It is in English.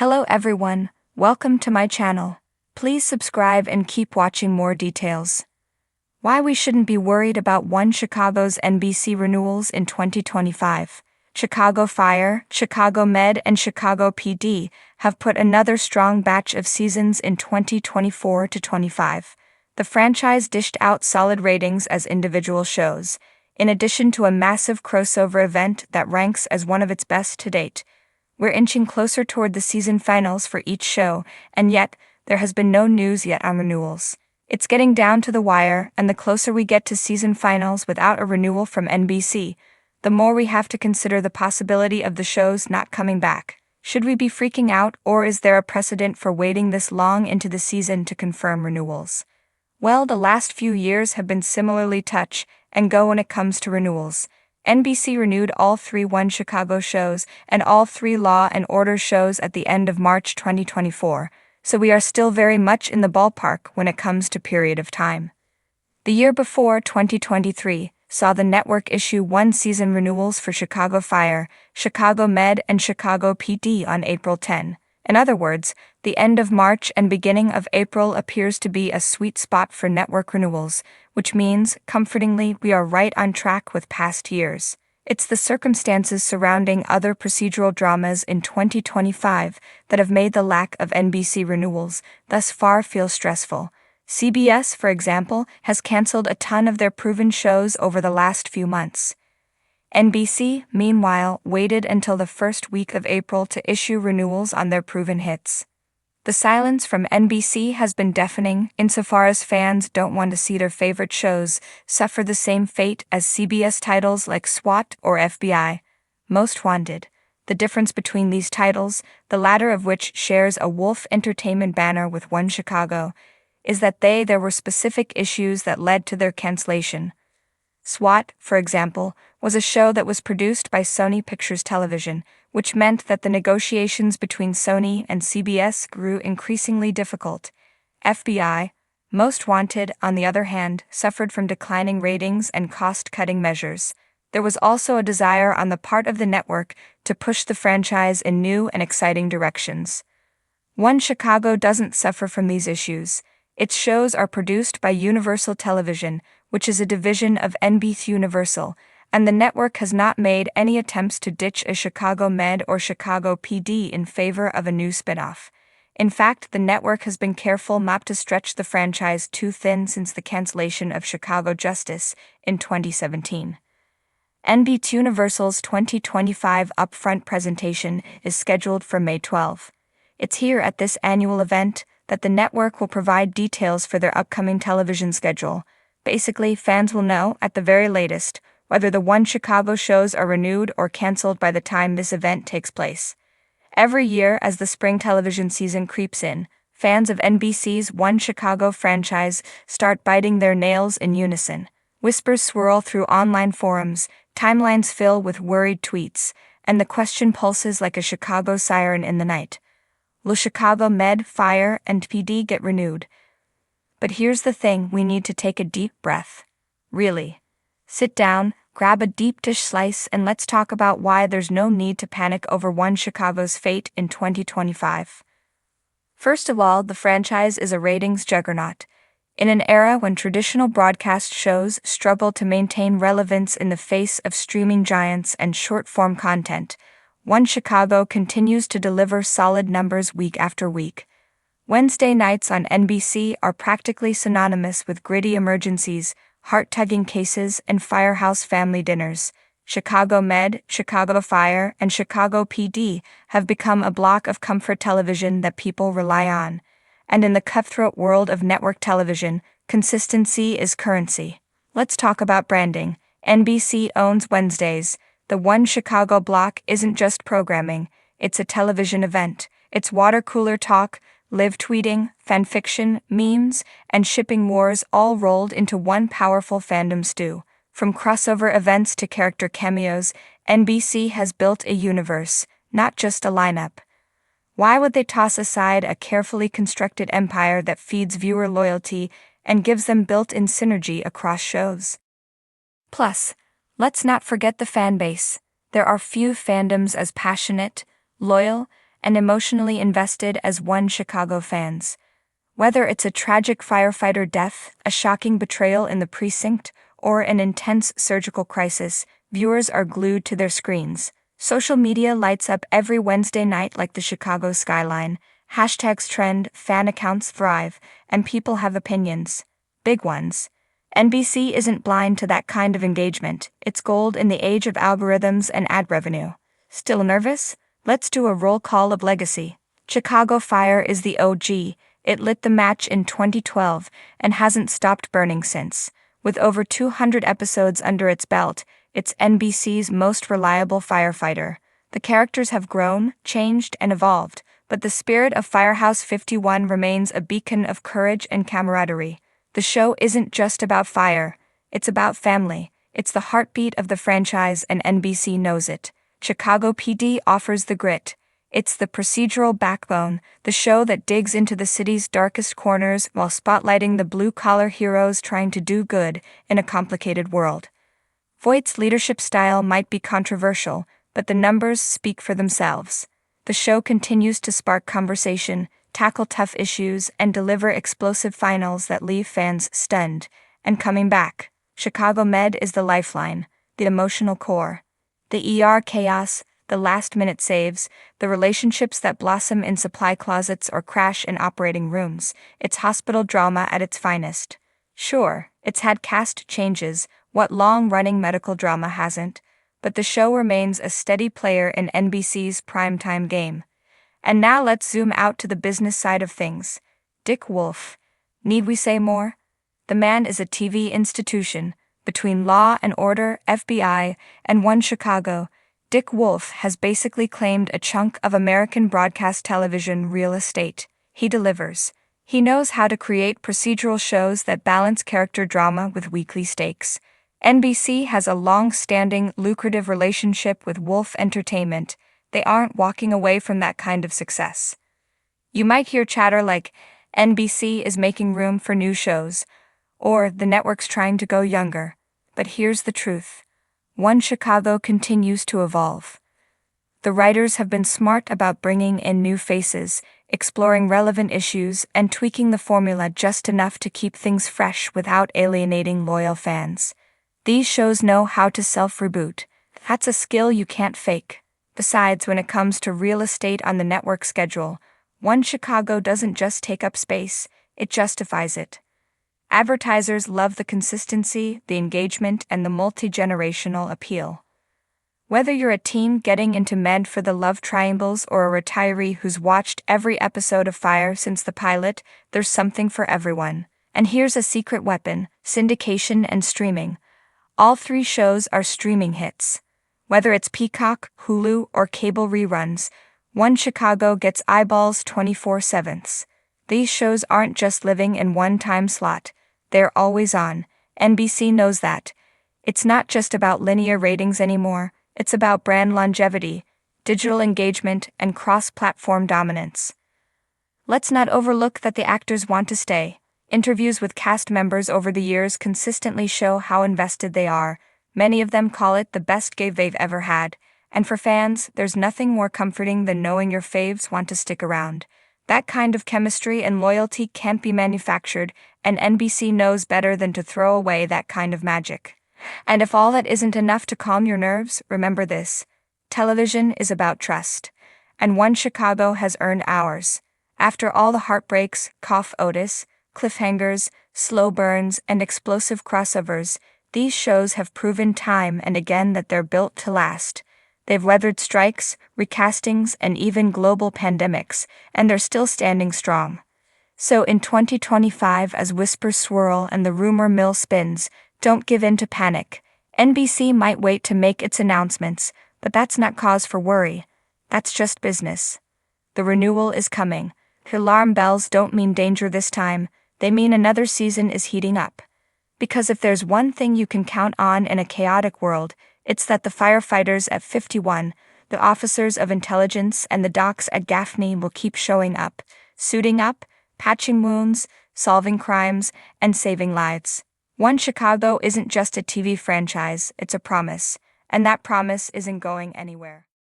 Hello everyone, welcome to my channel. Please subscribe and keep watching more details. Why we shouldn't be worried about Chicago's NBC renewals in 2025. Chicago Fire, Chicago Med and Chicago PD have put another strong batch of seasons in 2024 to 25. The franchise dished out solid ratings as individual shows, in addition to a massive crossover event that ranks as one of its best to date. We're inching closer toward the season finals for each show, and yet, there has been no news yet on renewals. It's getting down to the wire, and the closer we get to season finals without a renewal from NBC, the more we have to consider the possibility of the shows not coming back. Should we be freaking out, or is there a precedent for waiting this long into the season to confirm renewals? Well, the last few years have been similarly touch and go when it comes to renewals. NBC renewed all 3 Chicago shows and all 3 Law and Order shows at the end of March 2024, so we are still very much in the ballpark when it comes to period of time. The year before, 2023, saw the network issue 1 season renewals for Chicago Fire, Chicago Med and Chicago PD on April 10. In other words, the end of March and beginning of April appears to be a sweet spot for network renewals, which means, comfortingly, we are right on track with past years. It's the circumstances surrounding other procedural dramas in 2025 that have made the lack of NBC renewals thus far feel stressful. CBS, for example, has canceled a ton of their proven shows over the last few months. NBC, meanwhile, waited until the first week of April to issue renewals on their proven hits. The silence from NBC has been deafening insofar as fans don't want to see their favorite shows suffer the same fate as CBS titles like SWAT or FBI, Most Wanted. The difference between these titles, the latter of which shares a Wolf Entertainment banner with Chicago, is that there were specific issues that led to their cancellation. SWAT, for example, was a show that was produced by Sony Pictures Television, which meant that the negotiations between Sony and CBS grew increasingly difficult. FBI, Most Wanted, on the other hand, suffered from declining ratings and cost-cutting measures. There was also a desire on the part of the network to push the franchise in new and exciting directions. Chicago doesn't suffer from these issues. Its shows are produced by Universal Television, which is a division of NBC Universal, and the network has not made any attempts to ditch a Chicago Med or Chicago PD in favor of a new spin-off. In fact, the network has been careful not to stretch the franchise too thin since the cancellation of Chicago Justice in 2017. NBC Universal's 2025 upfront presentation is scheduled for May 12. It's here at this annual event that the network will provide details for their upcoming television schedule. Basically, fans will know, at the very latest, whether the Chicago shows are renewed or canceled by the time this event takes place. Every year, as the spring television season creeps in, fans of NBC's Chicago franchise start biting their nails in unison. Whispers swirl through online forums, timelines fill with worried tweets, and the question pulses like a Chicago siren in the night. Will Chicago Med, Fire, and PD get renewed? But here's the thing, we need to take a deep breath. Really. Sit down, grab a deep dish slice, and let's talk about why there's no need to panic over Chicago's fate in 2025. First of all, the franchise is a ratings juggernaut. In an era when traditional broadcast shows struggle to maintain relevance in the face of streaming giants and short-form content, Chicago continues to deliver solid numbers week after week. Wednesday nights on NBC are practically synonymous with gritty emergencies, heart-tugging cases, and firehouse family dinners. Chicago Med, Chicago Fire, and Chicago PD have become a block of comfort television that people rely on. And in the cutthroat world of network television, consistency is currency. Let's talk about branding. NBC owns Wednesdays. The Chicago block isn't just programming, it's a television event. It's water cooler talk, live tweeting, fanfiction, memes, and shipping wars all rolled into one powerful fandom stew. From crossover events to character cameos, NBC has built a universe, not just a lineup. Why would they toss aside a carefully constructed empire that feeds viewer loyalty and gives them built-in synergy across shows? Plus, let's not forget the fan base. There are few fandoms as passionate, loyal, and emotionally invested as One Chicago fans. Whether it's a tragic firefighter death, a shocking betrayal in the precinct, or an intense surgical crisis, viewers are glued to their screens. Social media lights up every Wednesday night like the Chicago skyline. Hashtags trend, fan accounts thrive, and people have opinions. Big ones. NBC isn't blind to that kind of engagement. It's gold in the age of algorithms and ad revenue. Still nervous? Let's do a roll call of legacy. Chicago Fire is the OG. It lit the match in 2012 and hasn't stopped burning since. With over 200 episodes under its belt, it's NBC's most reliable firefighter. The characters have grown, changed, and evolved, but the spirit of Firehouse 51 remains a beacon of courage and camaraderie. The show isn't just about fire, it's about family. It's the heartbeat of the franchise, and NBC knows it. Chicago PD offers the grit. It's the procedural backbone, the show that digs into the city's darkest corners while spotlighting the blue-collar heroes trying to do good in a complicated world. Voight's leadership style might be controversial, but the numbers speak for themselves. The show continues to spark conversation, tackle tough issues, and deliver explosive finals that leave fans stunned. And coming back, Chicago Med is the lifeline, the emotional core. The ER chaos, the last-minute saves, the relationships that blossom in supply closets or crash in operating rooms, it's hospital drama at its finest. Sure, it's had cast changes, what long-running medical drama hasn't? But the show remains a steady player in NBC's primetime game. And now let's zoom out to the business side of things. Dick Wolf. Need we say more? The man is a TV institution. Between Law and Order, FBI, and One Chicago, Dick Wolf has basically claimed a chunk of American broadcast television real estate. He delivers. He knows how to create procedural shows that balance character drama with weekly stakes. NBC has a long-standing, lucrative relationship with Wolf Entertainment. They aren't walking away from that kind of success. You might hear chatter like, NBC is making room for new shows, or the network's trying to go younger. But here's the truth. One Chicago continues to evolve. The writers have been smart about bringing in new faces, exploring relevant issues, and tweaking the formula just enough to keep things fresh without alienating loyal fans. These shows know how to self-reboot. That's a skill you can't fake. Besides, when it comes to real estate on the network schedule, One Chicago doesn't just take up space, it justifies it. Advertisers love the consistency, the engagement, and the multi-generational appeal. Whether you're a teen getting into med for the love triangles or a retiree who's watched every episode of Fire since the pilot, there's something for everyone. And here's a secret weapon: syndication and streaming. All three shows are streaming hits. Whether it's Peacock, Hulu, or cable reruns, One Chicago gets eyeballs 24/7. These shows aren't just living in one time slot, they're always on. NBC knows that. It's not just about linear ratings anymore, it's about brand longevity, digital engagement, and cross-platform dominance. Let's not overlook that the actors want to stay. Interviews with cast members over the years consistently show how invested they are. Many of them call it the best gig they've ever had. And for fans, there's nothing more comforting than knowing your faves want to stick around. That kind of chemistry and loyalty can't be manufactured, and NBC knows better than to throw away that kind of magic. And if all that isn't enough to calm your nerves, remember this. Television is about trust. And One Chicago has earned ours. After all the heartbreaks, cough Otis, cliffhangers, slow burns, and explosive crossovers, these shows have proven time and again that they're built to last. They've weathered strikes, recastings, and even global pandemics, and they're still standing strong. So in 2025, as whispers swirl and the rumor mill spins, don't give in to panic. NBC might wait to make its announcements, but that's not cause for worry. That's just business. The renewal is coming. The alarm bells don't mean danger this time, they mean another season is heating up. Because if there's one thing you can count on in a chaotic world, it's that the firefighters at 51, the officers of intelligence, and the docs at Gaffney will keep showing up, suiting up, patching wounds, solving crimes, and saving lives. One Chicago isn't just a TV franchise, it's a promise, and that promise isn't going anywhere.